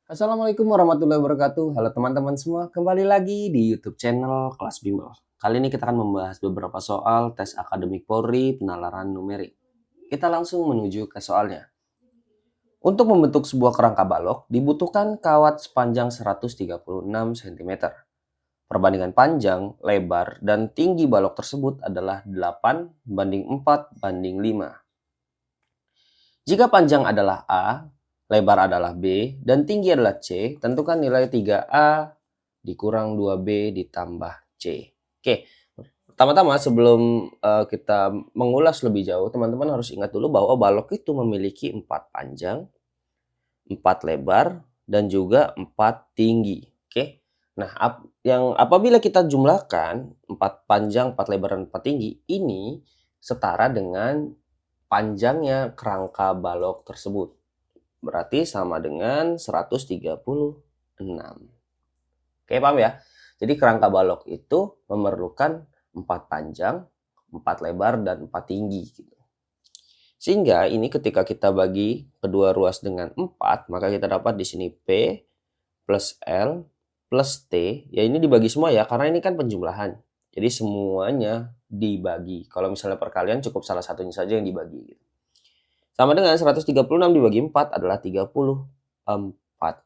Assalamualaikum warahmatullahi wabarakatuh. Halo teman-teman semua, kembali lagi di YouTube channel Kelas Bimbel. Kali ini kita akan membahas beberapa soal tes akademik Polri penalaran numerik. Kita langsung menuju ke soalnya. Untuk membentuk sebuah kerangka balok dibutuhkan kawat sepanjang 136 cm. Perbandingan panjang, lebar, dan tinggi balok tersebut adalah 8:4:5. Jika panjang adalah A, lebar adalah B, dan tinggi adalah C, tentukan nilai 3A dikurang 2B ditambah C. Oke, pertama-tama sebelum kita mengulas lebih jauh, teman-teman harus ingat dulu bahwa balok itu memiliki 4 panjang, 4 lebar, dan juga 4 tinggi. Oke, nah apabila kita jumlahkan 4 panjang, 4 lebar, dan 4 tinggi, ini setara dengan panjangnya kerangka balok tersebut. Berarti sama dengan 136. Oke, paham ya? Jadi kerangka balok itu memerlukan 4 panjang, 4 lebar, dan 4 tinggi. Sehingga ini ketika kita bagi kedua ruas dengan 4, maka kita dapat di sini P plus L plus T. Ya ini dibagi semua ya, karena ini kan penjumlahan. Jadi semuanya dibagi. Kalau misalnya perkalian cukup salah satunya saja yang dibagi. Sama dengan 136 dibagi 4 adalah 34.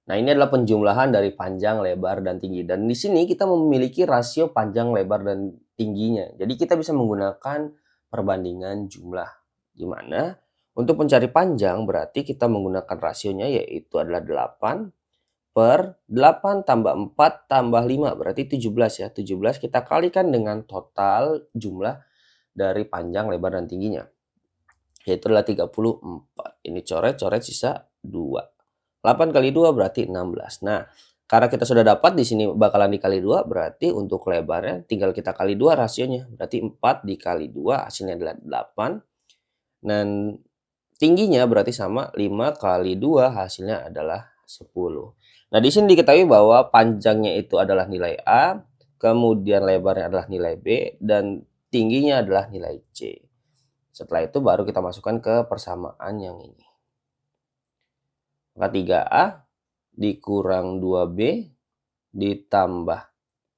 Nah, ini adalah penjumlahan dari panjang, lebar, dan tinggi. Dan di sini kita memiliki rasio panjang, lebar, dan tingginya. Jadi kita bisa menggunakan perbandingan jumlah. Di mana untuk mencari panjang berarti kita menggunakan rasionya yaitu adalah 8 per 8 tambah 4 tambah 5. Berarti 17 ya. 17 kita kalikan dengan total jumlah dari panjang, lebar, dan tingginya. Yaitu adalah 34. Ini coret-coret sisa 2. 8 kali 2 berarti 16. Nah, karena kita sudah dapat di sini bakalan dikali 2, berarti untuk lebarnya tinggal kita kali 2 rasionya. Berarti 4 dikali 2 hasilnya adalah 8. Dan tingginya berarti sama 5 kali 2 hasilnya adalah 10. Nah, di sini diketahui bahwa panjangnya itu adalah nilai A, kemudian lebarnya adalah nilai B, dan tingginya adalah nilai C. Setelah itu baru kita masukkan ke persamaan yang ini. Maka 3A dikurang 2B ditambah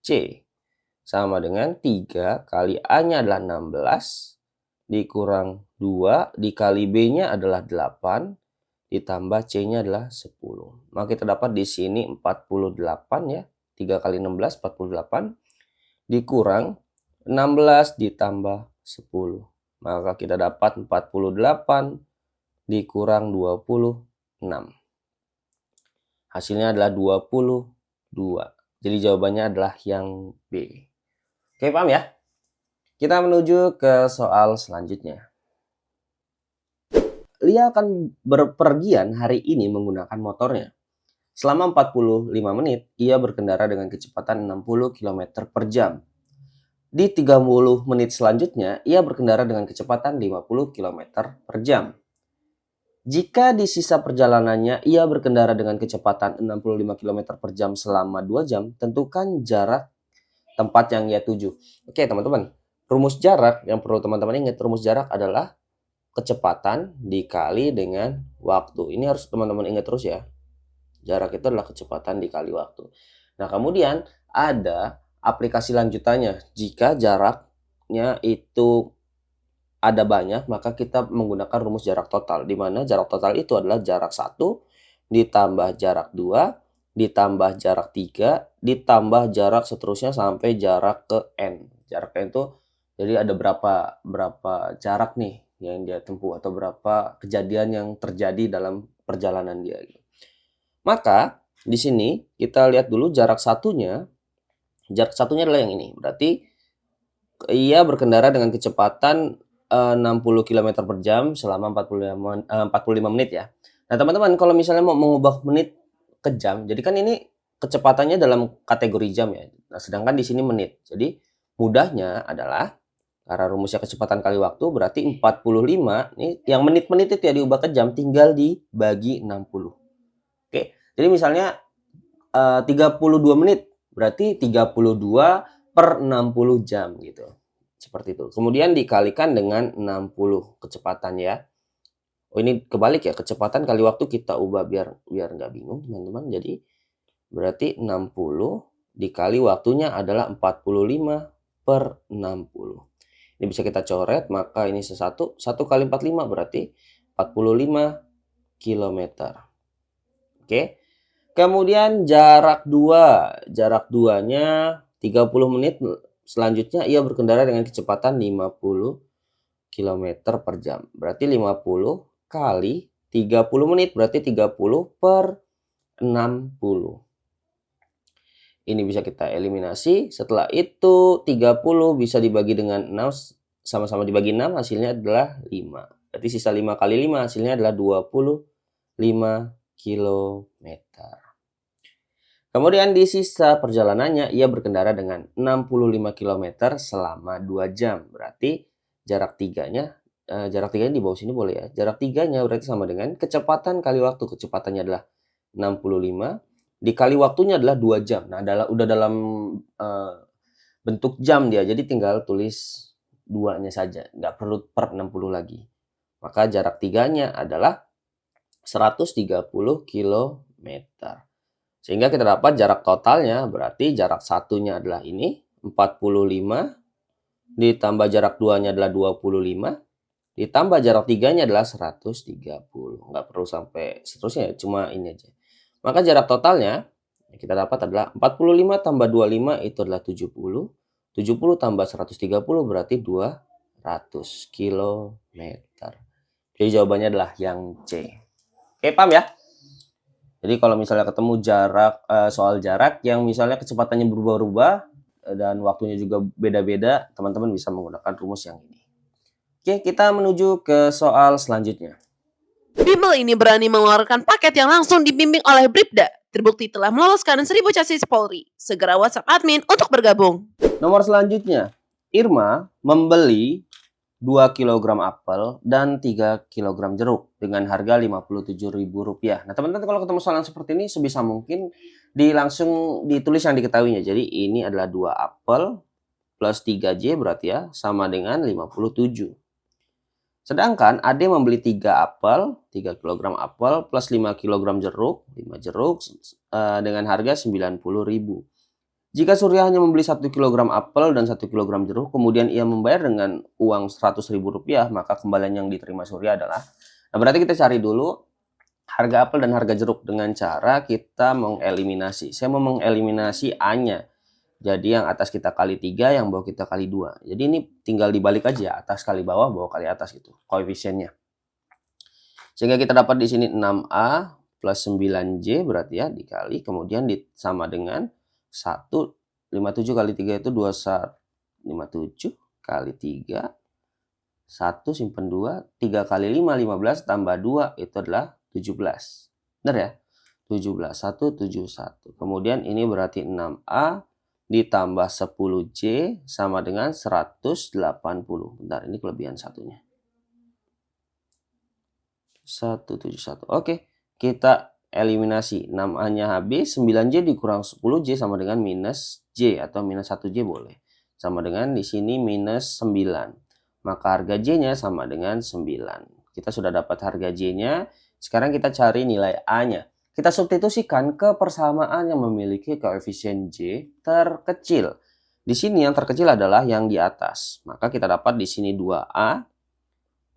C sama dengan 3 kali A-nya adalah 16 dikurang 2 dikali B-nya adalah 8 ditambah C-nya adalah 10. Maka kita dapat di sini 48 ya. 3 kali 16 48 dikurang 16 ditambah 10. Maka kita dapat 48 dikurang 26. Hasilnya adalah 22. Jadi jawabannya adalah yang B. Oke, paham ya? Kita menuju ke soal selanjutnya. Lia akan berpergian hari ini menggunakan motornya. Selama 45 menit, ia berkendara dengan kecepatan 60 km per jam. Di 30 menit selanjutnya, ia berkendara dengan kecepatan 50 km per jam. Jika di sisa perjalanannya ia berkendara dengan kecepatan 65 km per jam selama 2 jam, tentukan jarak tempat yang ia tuju. Oke teman-teman, rumus jarak yang perlu teman-teman ingat, rumus jarak adalah kecepatan dikali dengan waktu. Ini harus teman-teman ingat terus ya. Jarak itu adalah kecepatan dikali waktu. Nah kemudian ada aplikasi lanjutannya. Jika jaraknya itu ada banyak, maka kita menggunakan rumus jarak total, di mana jarak total itu adalah jarak 1 ditambah jarak 2 ditambah jarak 3 ditambah jarak seterusnya sampai jarak ke N. Jarak N itu jadi ada berapa jarak nih yang dia tempuh atau berapa kejadian yang terjadi dalam perjalanan dia. Maka di sini kita lihat dulu jarak satunya. Jarak satunya adalah yang ini. Berarti ia berkendara dengan kecepatan 60 km per jam selama 45 menit ya. Nah teman-teman kalau misalnya mau mengubah menit ke jam, jadi kan ini kecepatannya dalam kategori jam ya. Nah sedangkan di sini menit. Jadi mudahnya adalah karena rumusnya kecepatan kali waktu berarti 45 nih yang menit-menit itu ya diubah ke jam tinggal dibagi 60. Oke. Jadi misalnya 32 menit berarti 32 per 60 jam gitu. Seperti itu. Kemudian dikalikan dengan 60 kecepatan ya. Oh, ini kebalik ya, kecepatan kali waktu kita ubah biar nggak bingung teman-teman. Jadi berarti 60 dikali waktunya adalah 45/60. Ini bisa kita coret, maka ini 1 kali 45 berarti 45 kilometer. Oke. Kemudian jarak 2. Jarak 2-nya 30 menit. Selanjutnya ia berkendara dengan kecepatan 50 kilometer per jam. Berarti 50 kali 30 menit berarti 30/60. Ini bisa kita eliminasi. Setelah itu 30 bisa dibagi dengan 6, sama-sama dibagi 6 hasilnya adalah 5. Berarti sisa 5 kali 5 hasilnya adalah 25 kilometer. Kemudian di sisa perjalanannya ia berkendara dengan 65 km selama 2 jam. Berarti jarak tiganya di bawah sini boleh ya. Jarak tiganya berarti sama dengan kecepatan kali waktu. Kecepatannya adalah 65 dikali waktunya adalah 2 jam. Nah, udah dalam bentuk jam dia. Jadi tinggal tulis 2-nya saja. Nggak perlu per 60 lagi. Maka jarak tiganya adalah 130 km. Sehingga kita dapat jarak totalnya, berarti jarak satunya adalah ini, 45, ditambah jarak 2-nya adalah 25, ditambah jarak 3-nya adalah 130. Nggak perlu sampai seterusnya, cuma ini aja. Maka jarak totalnya, kita dapat adalah 45 tambah 25 itu adalah 70. 70 tambah 130 berarti 200 km. Jadi jawabannya adalah yang C. Oke, paham ya? Jadi kalau misalnya ketemu soal jarak yang misalnya kecepatannya berubah-ubah dan waktunya juga beda-beda, teman-teman bisa menggunakan rumus yang ini. Oke, kita menuju ke soal selanjutnya. Bimbel ini berani mengeluarkan paket yang langsung dibimbing oleh Bribda. Terbukti telah meloloskan 1000 chassis Polri. Segera WhatsApp admin untuk bergabung. Nomor selanjutnya, Irma membeli 2 kg apel dan 3 kg jeruk dengan harga Rp57.000. Nah, teman-teman kalau ketemu soal yang seperti ini sebisa mungkin langsung ditulis yang diketahuinya. Jadi ini adalah 2 apel plus 3J berarti ya sama dengan 57. Sedangkan Ade membeli 3 apel, 3 kg apel plus 5 kg jeruk, 5 jeruk dengan harga Rp90.000. Jika Surya hanya membeli 1 kg apel dan 1 kg jeruk, kemudian ia membayar dengan uang Rp100.000, maka kembalian yang diterima Surya adalah... Nah, berarti kita cari dulu harga apel dan harga jeruk dengan cara kita mengeliminasi. Saya mau mengeliminasi A-nya. Jadi yang atas kita kali 3, yang bawah kita kali 2. Jadi ini tinggal dibalik aja, atas kali bawah, bawah kali atas gitu, koefisiennya. Sehingga kita dapat di sini 6A plus 9J berarti ya dikali, kemudian sama dengan 1, 57 kali 3 itu 57 kali 3, 1 simpen 2, 3 kali 5, 15 tambah 2 itu adalah 17. Benar ya? 17, 171. Kemudian ini berarti 6A ditambah 10J sama dengan 180. Bentar, ini kelebihan satunya. 171. Oke, kita eliminasi. 6A-nya habis, 9J dikurang 10J sama dengan minus J atau minus 1J boleh. Sama dengan di sini minus 9. Maka harga J-nya sama dengan 9. Kita sudah dapat harga J-nya. Sekarang kita cari nilai A-nya. Kita substitusikan ke persamaan yang memiliki koefisien J terkecil. Di sini yang terkecil adalah yang di atas. Maka kita dapat di sini 2A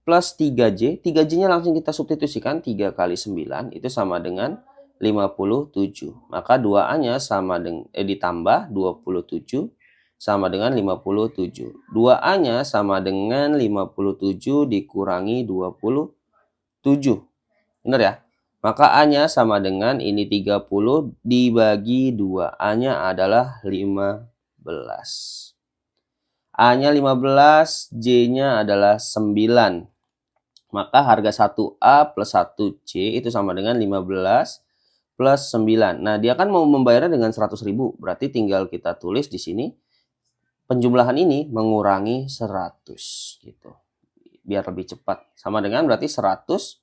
plus 3J. 3J-nya langsung kita substitusikan. 3 kali 9 itu sama dengan 57. Maka 2A-nya sama dengan ditambah 27 sama dengan 57. 2A-nya sama dengan 57 dikurangi 27. Benar ya? Maka A-nya sama dengan ini 30 dibagi 2. A-nya adalah 15. A-nya 15, J-nya adalah 9. Maka harga 1A plus 1C itu sama dengan 15 plus 9. Nah, dia kan mau membayarnya dengan 100.000. Berarti tinggal kita tulis di sini penjumlahan ini mengurangi 100 gitu. Biar lebih cepat. Sama dengan berarti 100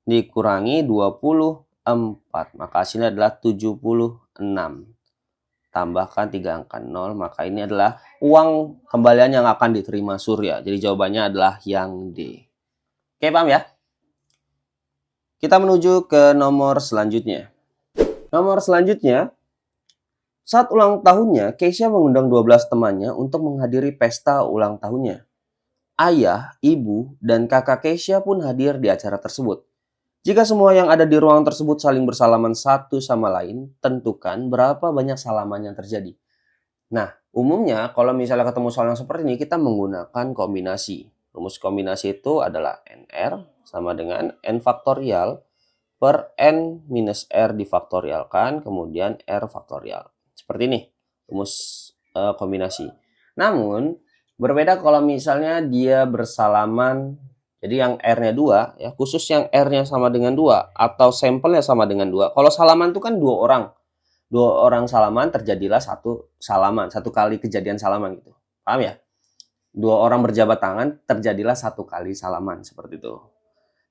dikurangi 24. Maka hasilnya adalah 76. Tambahkan 3 angka 0. Maka ini adalah uang kembalian yang akan diterima Surya. Jadi jawabannya adalah yang D. Oke, paham ya? Kita menuju ke nomor selanjutnya. Nomor selanjutnya, saat ulang tahunnya, Keisha mengundang 12 temannya untuk menghadiri pesta ulang tahunnya. Ayah, ibu, dan kakak Keisha pun hadir di acara tersebut. Jika semua yang ada di ruang tersebut saling bersalaman satu sama lain, tentukan berapa banyak salaman yang terjadi. Nah, umumnya kalau misalnya ketemu soal yang seperti ini, kita menggunakan kombinasi. Rumus kombinasi itu adalah NR sama dengan N faktorial per N minus R difaktorialkan, kemudian R faktorial. Seperti ini, rumus kombinasi. Namun, berbeda kalau misalnya dia bersalaman, jadi yang R-nya 2, ya, khusus yang R-nya sama dengan 2, atau sampelnya sama dengan 2. Kalau salaman itu kan 2 orang. 2 orang salaman terjadilah satu salaman, satu kali kejadian salaman gitu. Paham ya? 2 orang berjabat tangan terjadilah satu kali salaman seperti itu.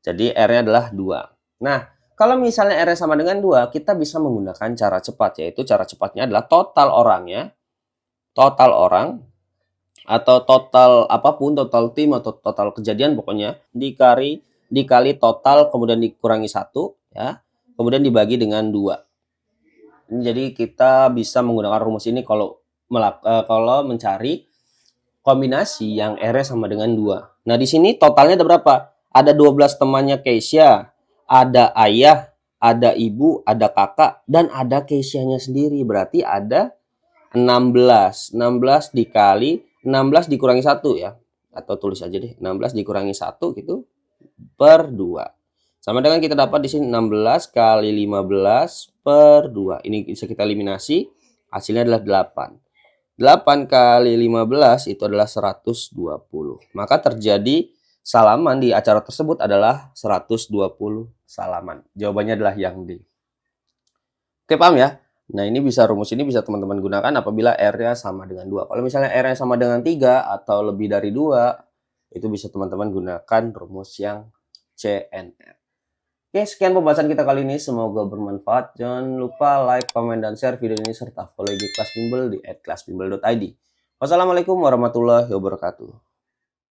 Jadi R-nya adalah 2. Nah, kalau misalnya R-nya sama dengan 2, kita bisa menggunakan cara cepat, yaitu cara cepatnya adalah total orangnya, total orang, atau total apapun, total tim atau total kejadian pokoknya, dikali total kemudian dikurangi 1, ya, kemudian dibagi dengan 2. Jadi kita bisa menggunakan rumus ini kalau mencari kombinasi yang R-nya sama dengan 2. Nah, di sini totalnya ada berapa? Ada 12 temannya Keisha, ada ayah, ada ibu, ada kakak, dan ada Keisha-nya sendiri. Berarti ada 16. 16 dikurangi 1 ya. Atau tulis aja deh, 16 dikurangi 1 gitu per 2. Sama dengan kita dapat di sini 16 kali 15 per 2. Ini bisa kita eliminasi, hasilnya adalah 8. 8 kali 15 itu adalah 120. Maka terjadi salaman di acara tersebut adalah 120 salaman. Jawabannya adalah yang D. Oke, paham ya? Nah, rumus ini bisa teman-teman gunakan apabila R-nya sama dengan 2. Kalau misalnya R-nya sama dengan 3 atau lebih dari 2, itu bisa teman-teman gunakan rumus yang CNR. Oke, sekian pembahasan kita kali ini. Semoga bermanfaat. Jangan lupa like, komen, dan share video ini serta follow IG Kelas Bimbel di @kelasbimbel.id. Wassalamualaikum warahmatullahi wabarakatuh.